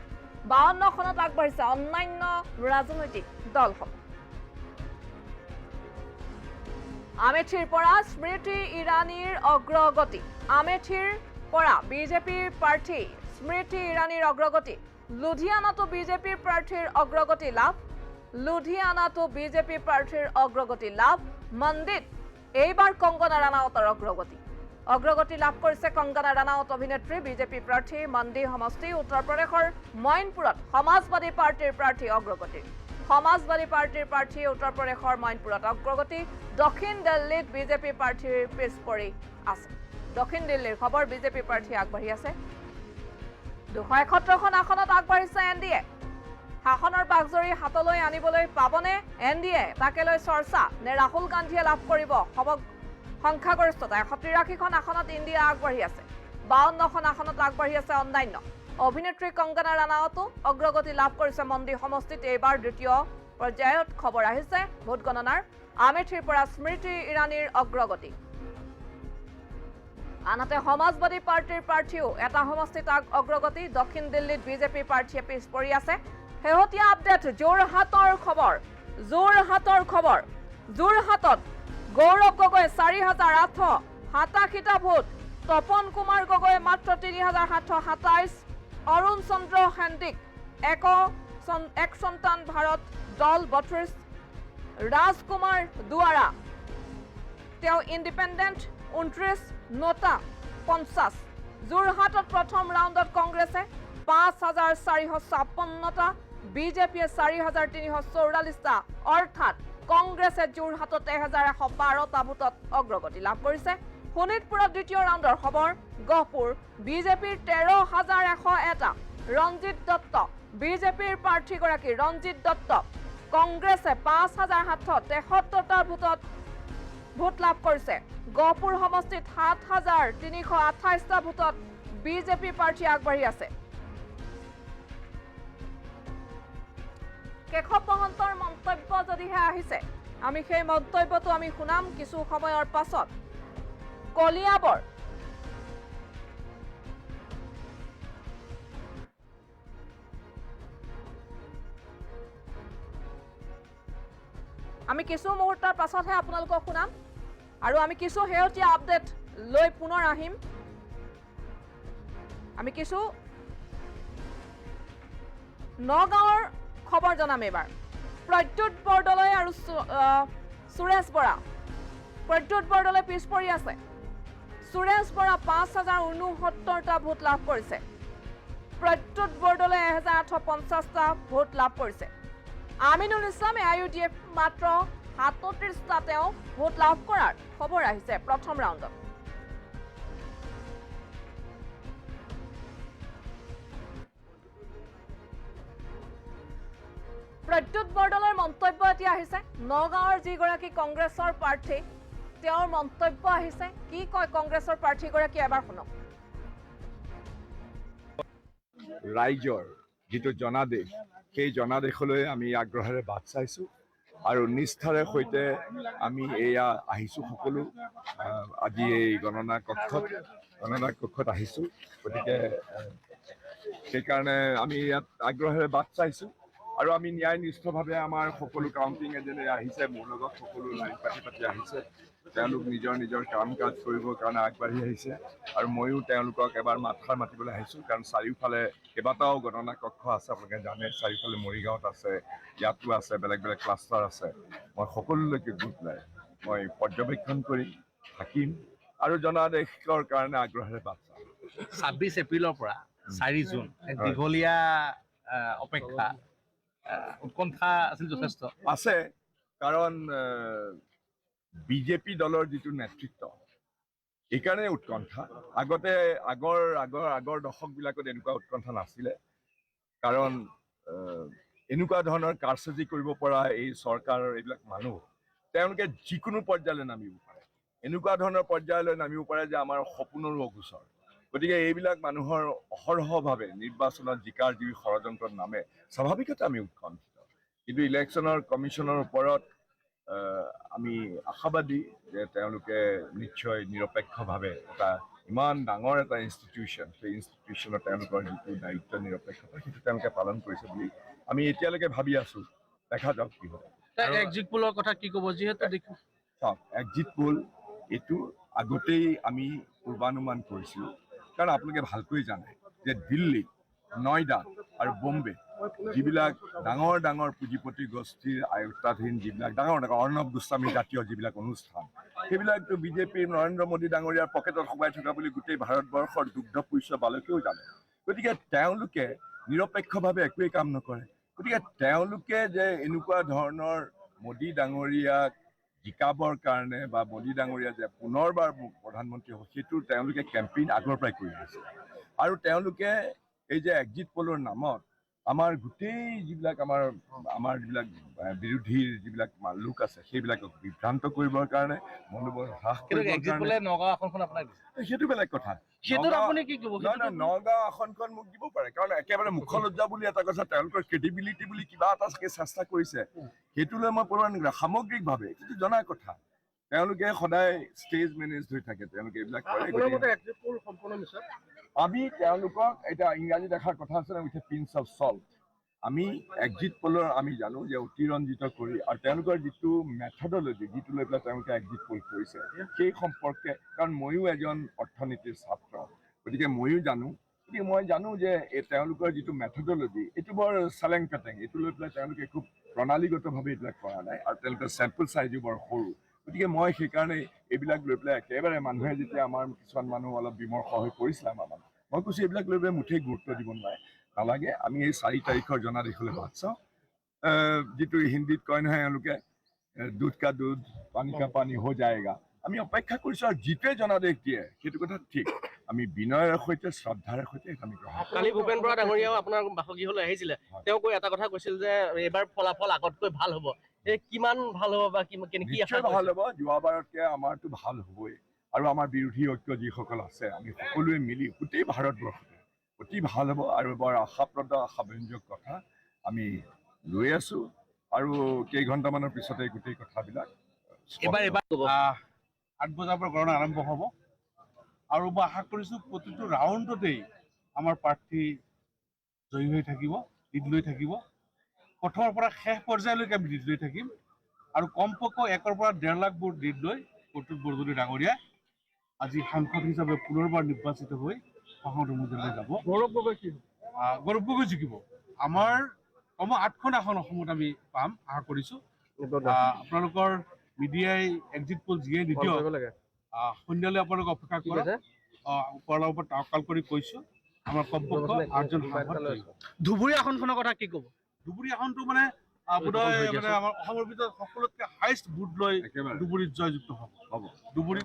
52খনত আগবাঢ়িছে অন্যান্য ৰাজনৈতিক দলসমূহ আমেথিৰ পৰা স্মৃতি ইৰাণীৰ অগ্ৰগতি আমেথিৰ পৰা বিজেপিৰ প্ৰাৰ্থী স্মৃতি ইৰাণীৰ অগ্ৰগতি লুধিয়ানাতো বিজেপিৰ প্ৰাৰ্থীৰ অগ্ৰগতি লাভ লুধিয়ানাতো বিজেপি প্ৰাৰ্থীৰ অগ্ৰগতি লাভ মন্দিত এইবাৰ কংগনা ৰাণাৱতৰ অগ্ৰগতি লাভ কৰিছে কংগনা ৰাণাৱত অভিনেত্ৰী বিজেপি প্ৰাৰ্থী মন্দি সমষ্টি উত্তৰ প্ৰদেশৰ মইনপুৰত সমাজবাদী পাৰ্টিৰ প্ৰাৰ্থী অগ্ৰগতি সমাজবাদী পাৰ্টিৰ প্ৰাৰ্থী উত্তৰ প্ৰদেশৰ মইনপুৰত অগ্ৰগতি দক্ষিণ দিল্লীত বিজেপি প্ৰাৰ্থীৰ পিছ পৰি আছে দক্ষিণ দিল্লীৰ খবৰ বিজেপি প্ৰাৰ্থী আগবাঢ়ি আছে 271খন আসনত আগবাঢ়িছে এনডিএ শাসনৰ বাগজৰি হাতলৈ আনিবলৈ পাবনে এনডিএ তাকে লৈ চৰ্চা নে ৰাহুল গান্ধীয়ে লাভ কৰিব সংখ্যাগৰিষ্ঠতা 183খন আসনত ইণ্ডিয়া আগবাঢ়ি আছে 52খন আসনত আগবাঢ়ি আছে অন্যান্য অভিনেত্ৰী কংগনা ৰাণাৱতো অগ্ৰগতি লাভ কৰিছে মন্দি সমষ্টিত এইবাৰ দ্বিতীয় পৰ্যায়ত খবৰ আহিছে ভোট গণনাৰ আমেথিৰ পৰা স্মৃতি ইৰাণীৰ অগ্ৰগতি আনহাতে সমাজবাদী পাৰ্টিৰ প্ৰাৰ্থীও এটা সমষ্টিত অগ্ৰগতি দক্ষিণ দিল্লীত বিজেপি প্ৰাৰ্থীয়ে পিছ পৰি আছে শেহতীয়া আপডেট যোৰহাটৰ খবৰ যোৰহাটত গৌৰৱ গগৈ 4,887টা ভোট তপন কুমাৰ গগৈ মাত্ৰ 3,727 অৰুণ চন্দ্ৰ হেণ্ডিক এক সন্তান ভাৰত দল 32 ৰাজকুমাৰ দুৱাৰা তেওঁ ইণ্ডিপেণ্ডেণ্ট 29 নটা 50 যোৰহাটত প্ৰথম ৰাউণ্ডত কংগ্ৰেছে 5,456টা বিজেপিয়ে 4,344টা অৰ্থাৎ কংগ্ৰেছে যোৰহাটত 1,112টা ভোটত অগ্ৰগতি লাভ কৰিছে শোণিতপুৰত দ্বিতীয় ৰাউণ্ডৰ খবৰ গহপুৰ বিজেপিৰ 13,101টা ৰঞ্জিত দত্ত বিজেপিৰ প্ৰাৰ্থীগৰাকী ৰঞ্জিত দত্ত কংগ্ৰেছে 5,773টা ভোট লাভ কৰিছে গহপুৰ সমষ্টিত 7,328টা ভোটত বিজেপি প্ৰাৰ্থী আগবাঢ়ি আছে কেশৱ মহন্তৰ মন্তব্য যদিহে আহিছে আমি সেই মন্তব্যটো আমি শুনাম কিছু সময়ৰ পাছত কলিয়াবৰ আমি কিছু মুহূৰ্তৰ পাছতহে আপোনালোকক শুনাম আৰু আমি কিছু শেহতীয়া আপডেট লৈ পুনৰ আহিম আমি কিছু নগাঁৱৰ খবৰ জনাম এবাৰ প্ৰদ্যুৎ বৰদলৈ আৰু সুৰেশ বৰা প্ৰদ্যুৎ বৰদলৈ পিছ পৰি আছে সুৰেশ বৰা 5,069টা ভোট লাভ কৰিছে প্ৰদ্যুৎ বৰদলৈ 1,850টা ভোট লাভ কৰিছে আমিনুল ইছলামে IUDF মাত্ৰ 37টা তেওঁ ভোট লাভ কৰাৰ খবৰ আহিছে প্ৰথম ৰাউণ্ডত প্ৰদ্যুৎ বৰদলৈৰ মন্তব্য এতিয়া আহিছে নগাঁৱৰ যিগৰাকী কংগ্ৰেছৰ প্ৰাৰ্থী তেওঁৰ মন্তব্য আহিছে কি কয় কংগ্ৰেছৰ প্ৰাৰ্থীগৰাকী এবাৰ শুনক ৰাইজৰ যিটো জনাদেশ সেই জনাদেশলৈ আমি আগ্ৰহেৰে বাট চাইছোঁ আৰু নিষ্ঠাৰে সৈতে আমি এয়া আহিছোঁ সকলো আজি এই গণনা কক্ষত আহিছোঁ গতিকে সেইকাৰণে আমি ইয়াত আগ্ৰহেৰে বাট চাইছোঁ আৰু আমি ন্যায়নিষ্ঠভাৱে আমাৰ সকলো কাউণ্টিং এজেণ্ট আহিছে মোৰ লগত সকলো লাইন পাতি আহিছে তেওঁলোক নিজৰ কাম কাজ কৰিবৰ কাৰণে আগবাঢ়ি আহিছে আৰু ময়ো তেওঁলোকক এবাৰ মাতষাৰ মাতিবলৈ আহিছোঁ কাৰণ চাৰিওফালে কেইবাটাও গণনা কক্ষ আছে আপোনালোকে জানে চাৰিওফালে মৰিগাঁৱত আছে ইয়াতো আছে বেলেগ ক্লাষ্টাৰ আছে মই সকলোলৈকে গৈ পেলাই মই পৰ্যবেক্ষণ কৰিম থাকিম আৰু জনাদেশৰ কাৰণে আগ্ৰহেৰে বাট চাম 26 এপ্ৰিলৰ পৰা 4 জুন দীঘলীয়া অপেক্ষা উৎকণ্ঠা আছিল যথেষ্ট আছে কাৰণ বিজেপি দলৰ যিটো নেতৃত্ব এইকাৰণে উৎকণ্ঠা আগতে আগৰ দশকবিলাকত এনেকুৱা উৎকণ্ঠা নাছিলে কাৰণ এনেকুৱা ধৰণৰ কাৰসাজি কৰিব পৰা এই চৰকাৰৰ এইবিলাক মানুহ তেওঁলোকে যিকোনো পৰ্যায়লৈ নামিব পাৰে এনেকুৱা ধৰণৰ পৰ্যায়লৈ নামিব পাৰে যে আমাৰ সপোনৰো অগোচৰ গতিকে এইবিলাক মানুহৰ অহৰহভাৱে নিৰ্বাচনত জিকাৰ যি ষড়যন্ত্ৰৰ নামে স্বাভাৱিকতে আমি উৎকণ্ঠিত। কিন্তু ইলেকশ্যনৰ কমিশ্যনৰ ওপৰত আমি আশাবাদী যে তেওঁলোকে নিশ্চয় নিৰপেক্ষভাৱে এটা ইমান ডাঙৰ এটা ইনষ্টিটিউশ্যন, সেই ইনষ্টিটিউশ্যনত তেওঁলোকৰ যিটো দায়িত্ব নিৰপেক্ষতা সেইটো তেওঁলোকে পালন কৰিছে বুলি আমি এতিয়ালৈকে ভাবি আছোঁ। দেখা যাওক কি হয়। এক্সিট পোলৰ কথা কি ক'ব? যিহেতু চাওক, এক্সিট পোল এইটো আগতেই আমি পূৰ্বানুমান কৰিছিলোঁ। কাৰণ আপোনালোকে ভালকৈ জানে যে দিল্লী, নয়ডা আৰু বোম্বে যিবিলাক ডাঙৰ ডাঙৰ পুঁজিপতি গোষ্ঠীৰ আয়ত্তাধীন যিবিলাক ডাঙৰ ডাঙৰ অৰ্ণৱ গোস্বামী জাতীয় যিবিলাক অনুষ্ঠান, সেইবিলাকতো বিজেপিৰ নৰেন্দ্ৰ মোদী ডাঙৰীয়াৰ পকেটত সোমাই থকা বুলি গোটেই ভাৰতবৰ্ষৰ দুগ্ধপুষ্য বালকেও জানে। গতিকে তেওঁলোকে নিৰপেক্ষভাৱে একোৱেই কাম নকৰে। গতিকে তেওঁলোকে যে এনেকুৱা ধৰণৰ মোদী ডাঙৰীয়াক জিকাবৰ কাৰণে বা মোদী ডাঙৰীয়া যে পুনৰবাৰ প্ৰধানমন্ত্ৰী হ'ব, সেইটো তেওঁলোকে কেম্পেইন আগৰ পৰাই কৰি আছে। আৰু তেওঁলোকে এই যে এক্সিট পোলৰ নামত আমাৰ গোটেই যিবিলাক আমাৰ যিবিলাক বিৰোধীৰ যিবিলাক লোক আছে সেইবিলাকক বিভ্ৰান্ত কৰিবৰ কাৰণে, মনোবল হ্ৰাস কৰিবৰ কাৰণে নগাঁও আসনখন আপোনাক দিছে, সেইটো বেলেগ কথা। সেইটোত আপুনি কি ক'ব? নহয়, নগাঁও আসনখন মোক দিব পাৰে, কাৰণ একেবাৰে মুখলজ্জা বুলি এটা কথা, তেওঁলোকৰ ক্ৰেডিবিলিটি বুলি কিবা এটা চাগে চেষ্টা কৰিছে, সেইটোলৈ মই পৰৱাহ নকৰোঁ। সামগ্ৰিকভাৱে কিন্তু জনা কথা, তেওঁলোকে সদায় ষ্টেজ মেনেজ হৈ থাকে, তেওঁলোকে এইবিলাক কৰে। আমি তেওঁলোকক এতিয়া ইংৰাজীত এষাৰ কথা আছে ন, with a pinch of salt. আমি এক্সিট পোলৰ আমি জানো যে অতিৰঞ্জিত কৰি আৰু তেওঁলোকৰ যিটো মেথডলজি, যিটো লৈ পেলাই তেওঁলোকে এক্সিট পোল কৰিছে সেই সম্পৰ্কে, কাৰণ ময়ো এজন অৰ্থনীতিৰ ছাত্ৰ, গতিকে ময়ো জানো। গতিকে মই জানো যে তেওঁলোকৰ যিটো মেথডলজি এইটো বৰ চেলেং পেটেং, এইটো লৈ পেলাই তেওঁলোকে খুব প্ৰণালীগতভাৱে এইবিলাক কৰা নাই, আৰু তেওঁলোকৰ চেম্পল চাইজো বৰ সৰু। গতিকে মই সেইকাৰণে এইবিলাক লৈ পেলাই একেবাৰে মানুহে যেতিয়া আমাৰ কিছুমান মানুহ অলপ বিমৰ্ষ হৈ পৰিছিলে আমাৰ মানুহ, মই কৈছোঁ এইবিলাক লৈ পেলাই মুঠেই গুৰুত্ব দিব নালাগে। আমি এই 4 তাৰিখৰ জনাদেশলৈ বাট চাওঁ। যিটো হিন্দীত কয় নহয় এওঁলোকে, দুধ কা দুধ পানী কা পানী হৈ যায়গা। আমি অপেক্ষা কৰিছোঁ, আৰু যিটোৱে জনাদেশ দিয়ে সেইটো কথা ঠিক, আমি বিনয়ৰ সৈতে শ্ৰদ্ধাৰ সৈতে আমি গ্ৰহণ কৰোঁ। কালি ভূপেন বৰা ডাঙৰীয়াও আপোনাৰ বাসগৃহলৈ আহিছিলে, তেওঁ কৈ এটা কথা কৈছিল যে এইবাৰ ফলাফল আগতকৈ ভাল হ'ব। কিমান ভাল হ'ব বা নিশ্চয় ভাল হ'ব, যোৱাবাৰতকৈ আমাৰতো ভাল হ'বই। আৰু আমাৰ বিৰোধী ঐক্য যিসকল আছে, আমি সকলোৱে মিলি গোটেই ভাৰতবৰ্ষতে অতি ভাল হ'ব, আৰু বৰ আশাপ্ৰদ আশাব্যঞ্জক কথা আমি লৈ আছোঁ। আৰু কেইঘণ্টামানৰ পিছতে গোটেই কথাবিলাক 8 বজাৰ পৰা গণনা আৰম্ভ হ'ব, আৰু মই আশা কৰিছোঁ প্ৰতিটো ৰাউণ্ডতেই আমাৰ প্ৰাৰ্থী জয়ী হৈ থাকিব, লিড লৈ থাকিব। প্ৰথমৰ পৰা শেষ পৰ্যায়লৈকে আমি লিড লৈ থাকিম, আৰু কমপক্ষে 1 পৰা 1.5 লাখ ভোট লিড লৈ প্ৰতুল বৰদলৈ ডাঙৰীয়া আজি সাংসদ হিচাপে পুনৰবাৰ নিৰ্বাচিত হৈ সংসদ সন্মুখলৈ যাব। গৌৰৱ গগৈ জিকিব। আমাৰ 8খন আসন অসমত আমি পাম আশা কৰিছোঁ। আপোনালোকৰ মিডিয়াই এক্সিট পোল যিয়ে নিদিয়ক, সন্ধিয়ালৈ আপোনালোকে অপেক্ষা কৰক। ওপৰৰ ওপৰত তাৱকাল কৰি কৈছোঁ, আমাৰ কমপক্ষে 8জন সাংসদ। ধুবুৰী আসনখনৰ কথা কি ক'ব? ধুবুৰী আসনটো মানে বোধহয় আমাৰ অসমৰ ভিতৰত সকলোতকৈ হাইষ্ট ভোট লৈ ধুবুৰীত জয়যুক্ত হ'ব। ধুবুৰী